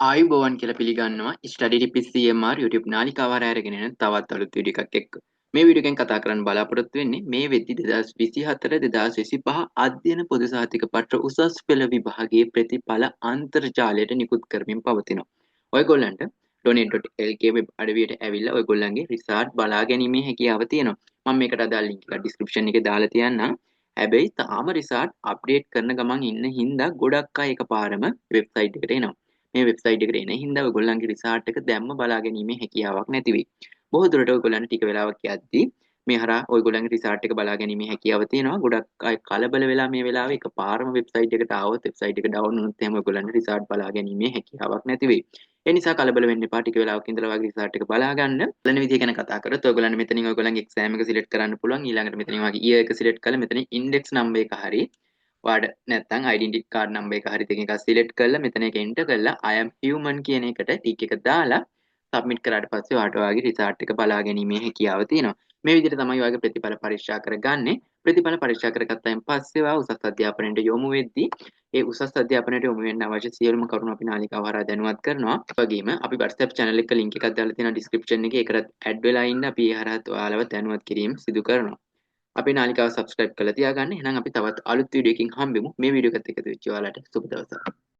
ආයුබෝවන් කියලා පිළිගන්නවා ස්ටඩි ටිප්ස් CMR YouTube නාලිකාව හරහා අරගෙන එන තවත් අලුත් වීඩියෝ එකක් එක්ක. මේ වීඩියෝ එකෙන් කතා කරන්න බලාපොරොත්තු වෙන්නේ මේ වෙද්දි 2024 2025 අධ්‍යයන පොදු සහතික පත්‍ර උසස් පෙළ විභාගයේ ප්‍රතිඵල අන්තර්ජාලයට නිකුත් කරමින් පවතිනවා. ඔයගොල්ලන්ට donate.lk වෙබ් අඩවියට ඇවිල්ලා ඔයගොල්ලන්ගේ රිසර්ච් බලා ගැනීමේ හැකියාව තියෙනවා. මම මේකට අදාළ ලින්ක් එක ඩිස්ක්‍රිප්ෂන් එකේ දාලා තියන්නම්. හැබැයි තාම රිසර්ච් අප්ඩේට් කරන ගමන් ඉන්න හින්දා ගොඩක් අය එකපාරම වෙබ්සයිට් එකට එනවා. මේ වෙබ්සයිට් එකට එන හින්දා ඔයගොල්ලන්ගේ රිසර්ච් එක දැම්ම බලා ගැනීමේ හැකියාවක් නැති වෙයි. බොහෝ දුරට ඔයගොල්ලන්ට ටික වෙලාවක් යද්දී මේ හරහා ඔයගොල්ලන්ගේ රිසර්ච් එක බලා ගැනීමේ හැකියාව තියෙනවා. ගොඩක් අය කලබල වෙලා මේ වෙලාවේ එකපාරම වෙබ්සයිට් එකට ආවොත් වෙබ්සයිට් එක ඩවුන්ලෝඩ් වුණොත් එහෙම ඔයගොල්ලන්ට රිසර්ච් බලා ගැනීමේ හැකියාවක් නැති වෙයි. ඒ නිසා කලබල වෙන්න එපා. ටික වෙලාවක ඉඳලා වගේ රිසර්ච් එක බලා ගන්න. බලන විදිය ගැන කතා කරත් ඔයගොල්ලන්ට මෙතනින් ඔයගොල්ලන්ගේ එක්සෑම් එක සිලෙක්ට් කරන්න පුළුවන්. ඊළඟට මෙතනින් වගේ ඉයර් එක සිලෙක්ට් කරලා මෙතනින් ඉන්ඩෙක්ස් නම්බර් එක හරියි ඔයාලට නැත්නම් identity card number එක හරි දෙක එකක් select කරලා මෙතන එක enter කරලා I am human කියන එකට ටික එක දාලා submit කරාට පස්සේ ඔයාලට ඔයාගේ result එක බලා ගැනීමේ හැකියාව තියෙනවා. මේ විදිහට තමයි ඔයාගේ ප්‍රතිඵල පරීක්ෂා කරගන්නේ. ප්‍රතිඵල පරීක්ෂා කරගත්තයින් පස්සේ ඔයා උසස් අධ්‍යාපනයට යොමු වෙද්දී ඒ උසස් අධ්‍යාපනයට යොමු වෙන්න අවශ්‍ය සියලුම කරුණු අපි නාලිකාව හරහා දැනුවත් කරනවා. ඒ වගේම අපි WhatsApp channel එක link එකක් දාලා තියෙනවා description එකේ. ඒකට add වෙලා ඉන්න අපි ඒ හරහා ඔයාලව දැනුවත් කිරීම සිදු කරනවා. අපේ නාලිකාව subscribe කරලා තියාගන්න. එහෙනම් අපි තවත් අලුත් වීඩියෝ එකකින් හම්බෙමු. මේ වීඩියෝ එකත් එක්ක වෙච්ච ඔයාලට සුබ දවසක්.